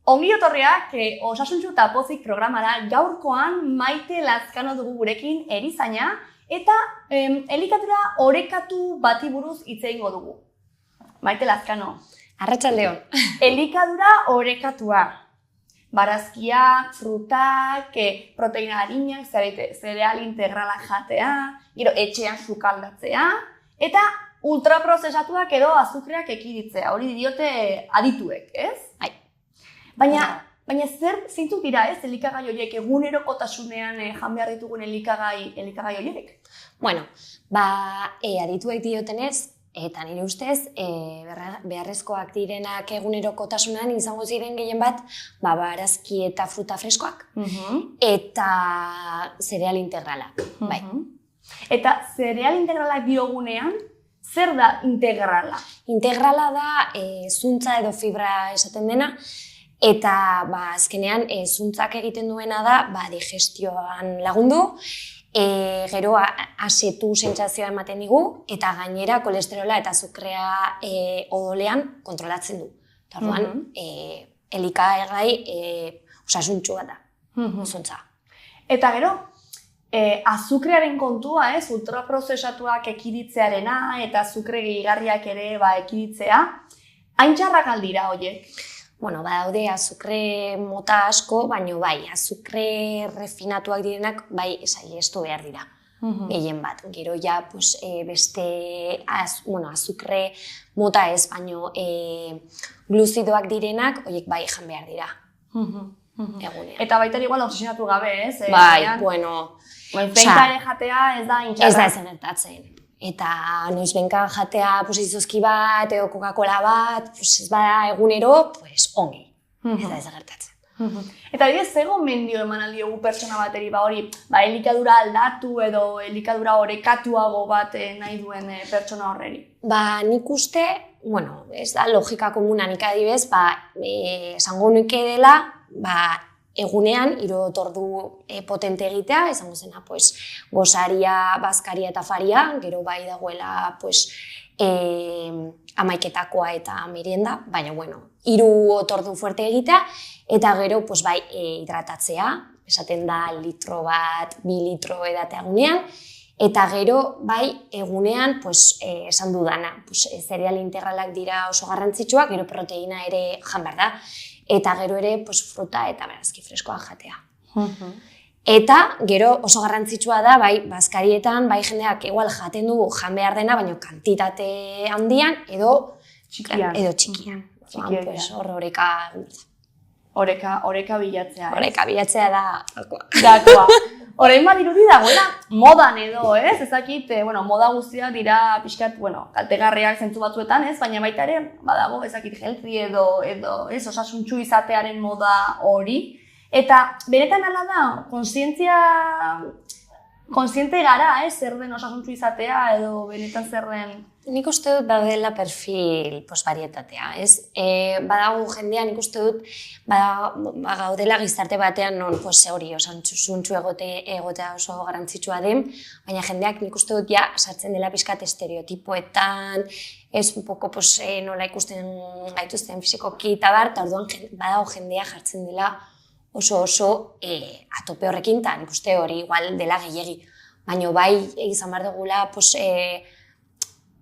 Ongi etorriak Osasuntsu eta Pozik programara gaurkoan Maite Lazkano dugu gurekin erizaina eta elikadura orekatu bati buruz hitz egingo dugu. Maite Lazkano. Arratsaldeon. Elikadura orekatua. Barazkiak, frutak, proteina arinak, zereal integralak jatea, gero etxean sukaldatzea eta ultraprozesatuak edo azukreak ekidittea. Hori diote adituek, ez? Bai. Baina zeintzuk dira, ez, elikagai horiek, egunerokotasunean jan behar ditugun elikagai horiek? Bueno, adituek diotenez, eta nire ustez, beharrezkoak direnak egunerokotasunean izango ziren gehien bat, barazki eta fruta freskoak, eta zereal integralak, bai. Eta zereal integralak diogunean, zer da integrala? Integrala da zuntza edo fibra esaten dena, eta azkenean zuntzak egiten duena da digestioan lagundu, gero asetu sentsazioa ematen digu, eta gainera kolesterola eta azukrea odolean kontrolatzen du. Eta orduan, elikagai osasuntsua da, zuntza. Eta gero, azukrearen kontua, ultraprozesatuak ekiditzearena eta azukre gehigarriak ere ekiditzea, hain txarrak aldira horiek? Bueno, badaude azukre mota asko, baina azukre refinatuak direnak saiestu behar dira, gehien bat. Gero ja, beste azukre mota ez, baina gluzidoak direnak, horiek jan behar dira. Egunean. Eta baita igual obsesionatu gabe, ez? Behinka ere jatea ez da intxarra. Ez da ezen gertatzen. Eta noiz benka jatea izozki bat, edo Coca-Cola bat, ez bada egunero, ongi. Ez da ez gertatzen. Eta bidez, ze gomendio eman aldiogu pertsona bateri, hori, elikadura aldatu edo elikadura orekatuago bat nahi duen pertsona horreri? Nik uste, ez da logika komuna, nik adibez, esango nuke dela, egunean, 3 ordu potente egitea, izango zena, gosaria, bazkaria eta afaria, gero dagoela, amaiketakoa eta merienda, baina, 3 ordu fuerte egitea, eta gero, hidratatzea, esaten da, litro bat, 2 litro edatea egunean, eta gero, egunean, esan dudana, zereal integralak dira oso garrantzitsuak, gero proteina ere jan behar da, eta gero ere fruta eta barazki freskoa jatea. Eta gero oso garrantzitsua da, bazkarietan, jendeak igual jaten dugu jan behar dena, baina kantitate handian edo txikian. Hor Oreka bilatzea. Oreka bilatzea da gakoa. Orain badirudi dagoela modan edo, ez? Ezakit, moda guztiak dira pixkat, kaltegarriak zentzu batzuetan, ez? Baina baita ere, badago, ezakit, healthy edo, osasuntsu izatearen moda hori. Eta benetan ala da, kontziente gara, zer den osasuntsu izatea edo benetan zer den... Nik uste dut badela perfil varietatea, ez? Badago jendea, nik uste dut gaudela gizarte batean non hori osasuntsu egotea oso garantzitsua den, baina jendeak nik uste dut sartzen dela pixkat estereotipoetan, ez un poco nola ikusten gaituzten fisikoki eta bar, eta orduan badago jendea jartzen dela oso atope horrekin, eta nik uste hori igual dela gehiegi. Baina izan behar dugula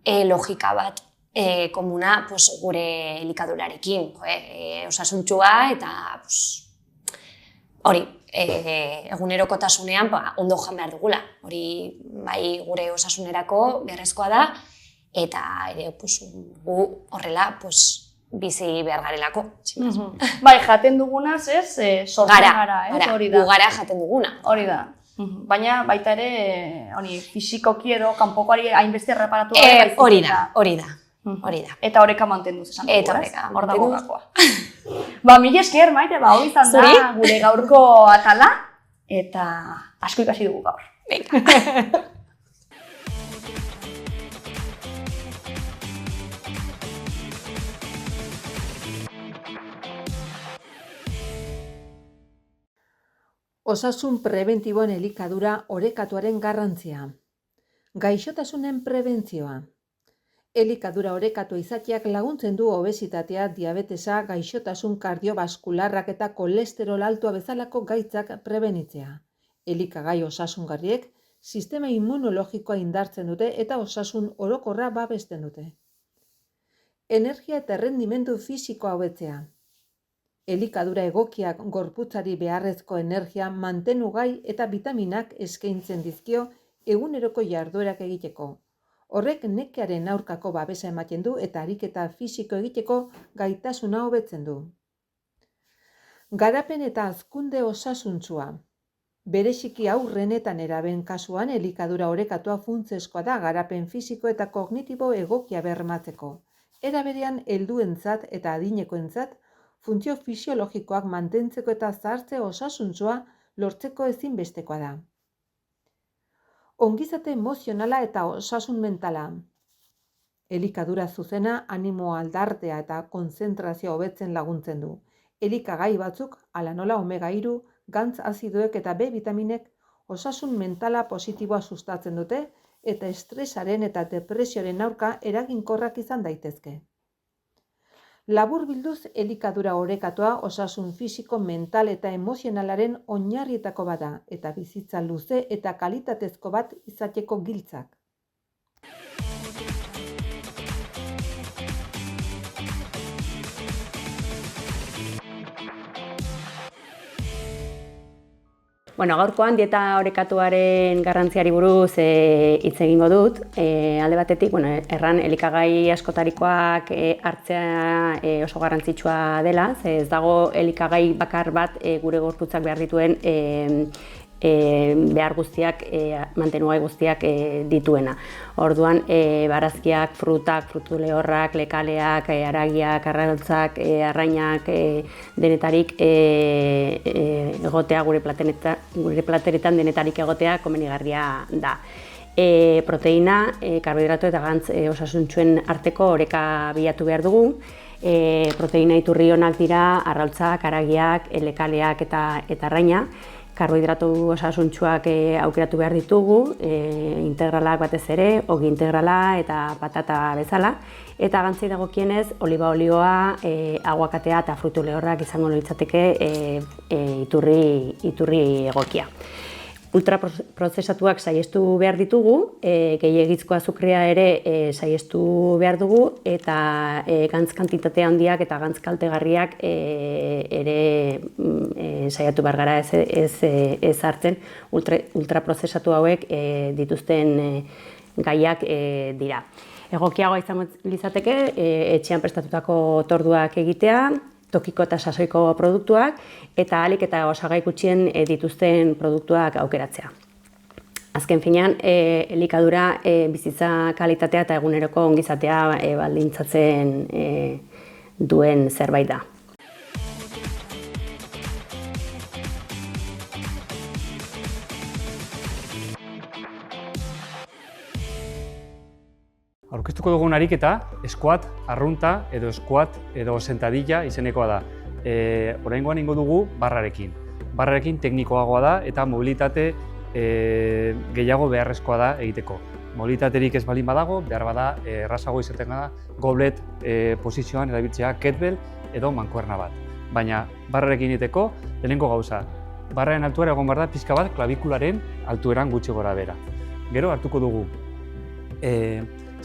logika bat komuna gure elikadurarekin, osasuntsua eta hori egunerokotasunean ondo jan behar dugula. Hori gure osasunerako beharrezkoa da eta ere gu horrela bizi behar garelako. Jaten dugunaz, sortzen gara, hori da. Gu gara jaten duguna. Hori da. Baina baita ere, fisikoki edo kanpokoari hainbeste erreparatu hori da. Eta oreka mantenduz esan dugu, Eta oreka hor dago gakoa. Mila esker, Maite, hori izan da gure gaurko atala, eta asko ikasi dugu gaur. Osasun prebentiboen elikadura orekatuaren garrantzia. Gaixotasunen prebentzioa. Elikadura orekatua izateak laguntzen du obesitatea, diabetesa, gaixotasun kardiobaskularrak eta kolesterol altua bezalako gaitzak prebenitzea. Elikagai osasungarriek sistema immunologikoa indartzen dute eta osasun orokorra babesten dute. Energia eta errendimendu fisikoa hobetzea. Elikadura egokiak gorputzari beharrezko energia mantenugai eta vitaminak eskaintzen dizkio eguneroko jarduerak egiteko. Horrek nekearen aurkako babesa ematen du eta ariketa fisiko egiteko gaitasuna hobetzen du. Garapen eta hazkunde osasuntsua. Bereziki haurren eta neraben kasuan elikadura orekatua funtsezkoa da garapen fisiko eta kognitibo egokia bermatzeko. Era berean helduentzat eta adinekoentzat funtzio fisiologikoak mantentzeko eta zahartze osasuntsua lortzeko ezinbestekoa da. Ongizate emozionala eta osasun mentala. Elikadura zuzena animo aldartea eta konzentrazioa hobetzen laguntzen du. Elikagai batzuk, hala nola omega 3, gantz azidoek eta B vitaminek osasun mentala positiboa sustatzen dute eta estresaren eta depresioaren aurka eraginkorrak izan daitezke. Laburbilduz, elikadura orekatua osasun fisiko, mental eta emozionalaren oinarrietako bada eta bizitza luze eta kalitatezko bat izateko giltzak. Bueno, gaurkoan dieta orekatuaren garrantziari buruz hitz egingo dut. Alde batetik, erran elikagai askotarikoak hartzea oso garrantzitsua dela, ze ez dago elikagai bakar bat gure gorputzak behar dituen behar guztiak, mantenugai guztiak dituena. Orduan, barazkiak, frutak, frutu lehorrak, lekaleak, haragiak, arrautzak, arrainak, denetarik egotea gure plateretan denetarik egotea komenigarria da. Proteina, karbohidrato eta gantz osasuntsuen arteko oreka bilatu behar dugu. Proteina iturri onak dira arrautzak, haragiak, lekaleak eta arraina. Karbohidratu osasuntsuak aukeratu behar ditugu, integralak batez ere, ogi integrala eta patata bezala. Eta gantzei dagokienez, oliba olioa, aguakatea eta frutu lehorrak izango litzateke iturri egokia. Ultraprozesatuak saihestu behar ditugu, gehiegizko azukrea ere saihestu behar dugu, eta gantz kantitatea handiak eta gantz kaltegarriak ere saiatu behar gara ez hartzen ultraprozesatu hauek dituzten gaiak dira. Egokiagoa izango litzateke, etxean prestatutako torduak egitea, tokiko eta sasoiko produktuak, eta ahalik eta osagai gutxien dituzten produktuak aukeratzea. Azken finean, elikadura bizitza kalitatea eta eguneroko ongizatea baldintzatzen duen zerbait da. Aurkeztuko dugun ariketa, squat, arrunta edo squat edo sentadilla izenekoa da. Oraingoan ingo dugu barrarekin. Barrarekin teknikoagoa da eta mobilitate gehiago beharrezkoa da egiteko. Mobilitaterik ez baldin badago, behar bada errazago izaten da goblet posizioan erabiltzea kettlebell edo mankuerna bat. Baina barrarekin egiteko lehenengo gauza. Barraren altuera egon behar da pixka bat klabikularen altueran gutxi gora bera. Gero hartuko dugu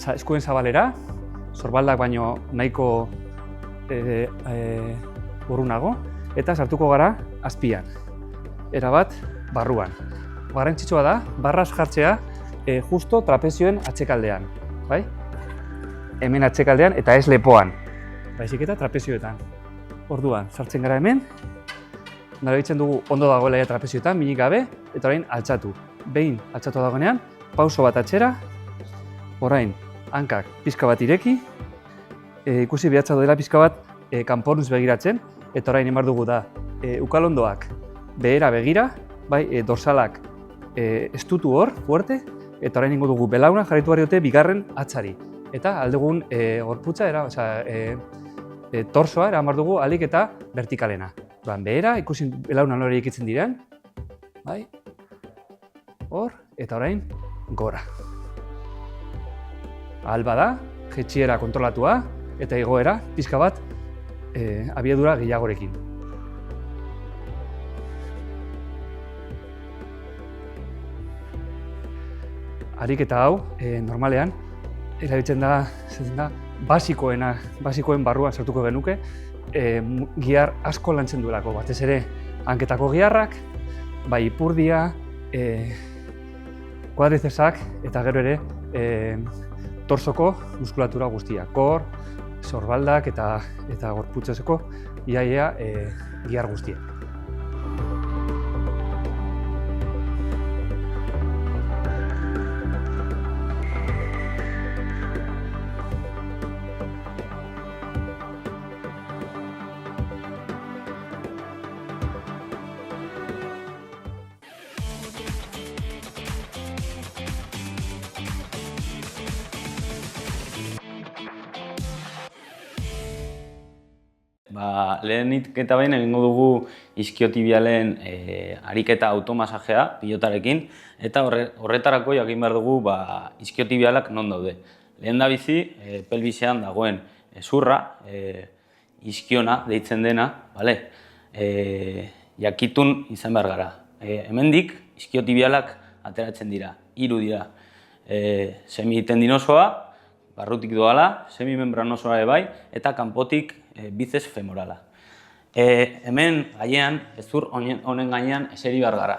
eskuen zabalera, sorbaldak baino nahiko urrunago, eta sartuko gara azpian, erabat barruan. Garrantzitsua da, barraz jartzea justo trapezioen atzekaldean, bai? Hemen atzekaldean eta ez lepoan, baizik eta trapezioetan. Orduan, sartzen gara hemen, narabitzen dugu ondo dagoela trapezioetan, minik gabe, eta orain altxatu. Behin altxatu dagoenean, pauso bat atxera, orain, hankak pizka bat ireki, ikusi behatza dela pizka bat kanpornuz begiratzen, eta orain emar dugu da ukalondoak behera begira, bai, dorsalak estutu hor, fuerte, eta orain ingo dugu belauna jarraitu behar dute bigarren atzari. Eta aldegun gorputza, torsoa eramar dugu alik eta vertikalena. Behera, ikusi belauna nore ikitzen diren, bai, hor, eta orain gora. Ahal bada, jaitsiera kontrolatua eta igoera pixka bat abiadura gehiagorekin. Ariketa hau, normalean, erabiltzen da basikoen barruan sartuko genuke, gihar asko lantzen duelako, batez ere hanketako giharrak, bai ipurdia, kuadrizesak eta gero ere torsoko muskulatura guztia, kor, sorbaldak eta gorputzezeko iaia gihar guztia. Lehenik eta behin egingo dugu iskiotibialen ariketa automasajea pilotarekin eta horretarako jakin behar dugu iskiotibialak non daude. Lehen da bizi, pelbisean dagoen zurra, iskiona deitzen dena, jakitun izan behar gara. Hemendik iskiotibialak ateratzen dira, 3 dira. Semitendinosoa, barrutik doala, semimembranosoa bai, eta kanpotik bizeps femorala. Hemen gainean, hezur honen gainean eseri behar gara.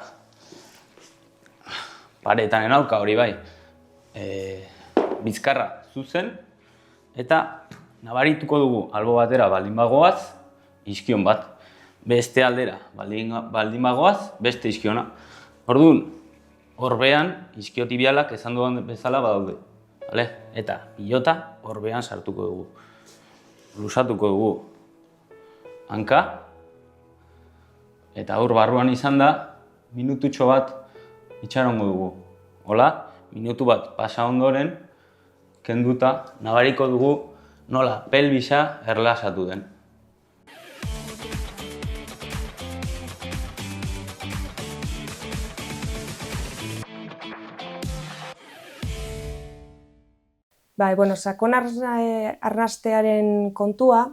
Paretan auka hori bai. Bizkarra zuzen eta nabarituko dugu albo batera baldin bagoaz, iskion bat. Beste aldera baldin bagoaz, beste iskiona. Orduan, horbean iskiotibialak esan duan bezala badaude. Eta pilota horbean sartuko dugu. Lusatuko dugu hanka, eta hor barruan izan da, minututxo bat itxarongo dugu. Hola, minutu bat pasa ondoren, kenduta, nabariko dugu nola pelbisa erlasatu den. Sakon arnastearen kontua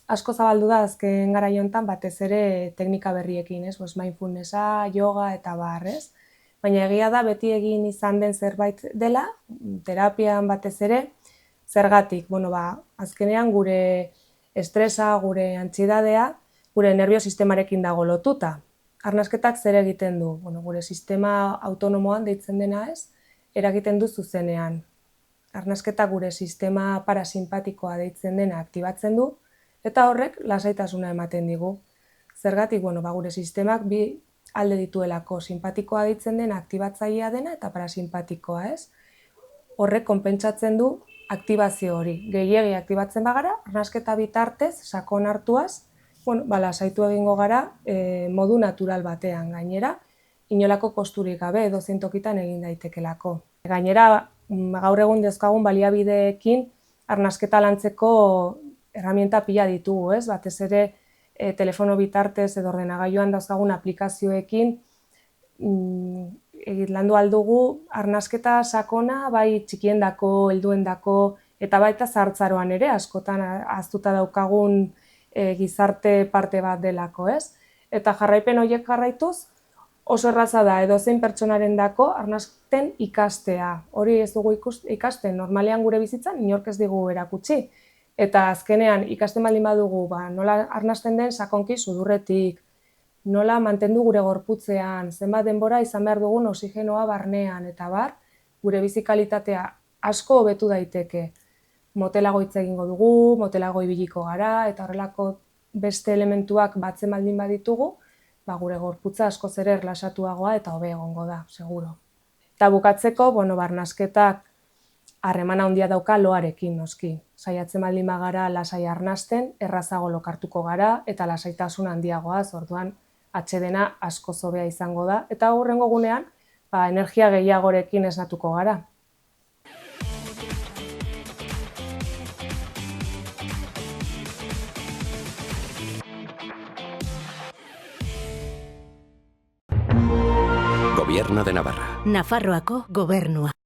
asko zabaldu da azken garai honetan batez ere teknika berriekin, mindfulnessa, yoga eta bar, ez? Baina egia da beti egin izan den zerbait dela, terapian batez ere, zergatik, azkenean gure estresa, gure antsidadea, gure nervio sistemarekin dago lotuta. Arnasketak zer egiten du? Gure sistema autonomoan deitzen dena ez, eragiten du zuzenean. Arnasketa gure sistema parasimpatikoa deitzen dena aktibatzen du, eta horrek lasaitasuna ematen digu. Zergatik, gure sistemak bi alde dituelako, simpatikoa deitzen dena aktibatzailea dena eta parasimpatikoa, ez? Horrek konpentsatzen du aktibazio hori. Gehiegi aktibatzen bagara, arnasketa bitartez, sakon hartuaz, lasaitu egingo gara modu natural batean gainera, inolako kosturik gabe edozein tokitan egin daitekelako. Gainera, gaur egun dauzkagun baliabideekin arnasketa lantzeko erramienta pila ditugu, ez? Batez ere telefono bitartez edo ordenagailuan dauzkagun aplikazioekin landu aldugu arnasketa sakona bai txikiendako, helduendako eta baita zahartzaroan ere askotan ahaztuta daukagun gizarte parte bat delako, ez? Eta jarraipen horiek jarraituz oso erraza da edozein pertsonarendako arnasten ikastea. Hori ez dugu ikasten, normalean gure bizitzan inork ez digu erakutsi. Eta azkenean ikasten baldin badugu, nola arnasten den sakonki sudurretik, nola mantendu gure gorputzean, zenbat denbora izan behar dugun oxigenoa barnean, eta gure bizi kalitatea asko hobetu daiteke. Motelago hitz egingo dugu, motelago ibiliko gara, eta horrelako beste elementuak batzen baldin baditugu, gure gorputza askoz ere erlasatuagoa eta hobe egongo da, seguro. Eta bukatzeko, arnasketak harremana handia dauka loarekin, noski. Saiatzen baldin bagara lasai arnasten, errazago lokartuko gara eta lasaitasun handiagoaz, orduan atsedena askoz hobea izango da. Eta hurrengo gunean, energia gehiagorekin esnatuko gara. Gobierno de Navarra. Nafarroako gobernua.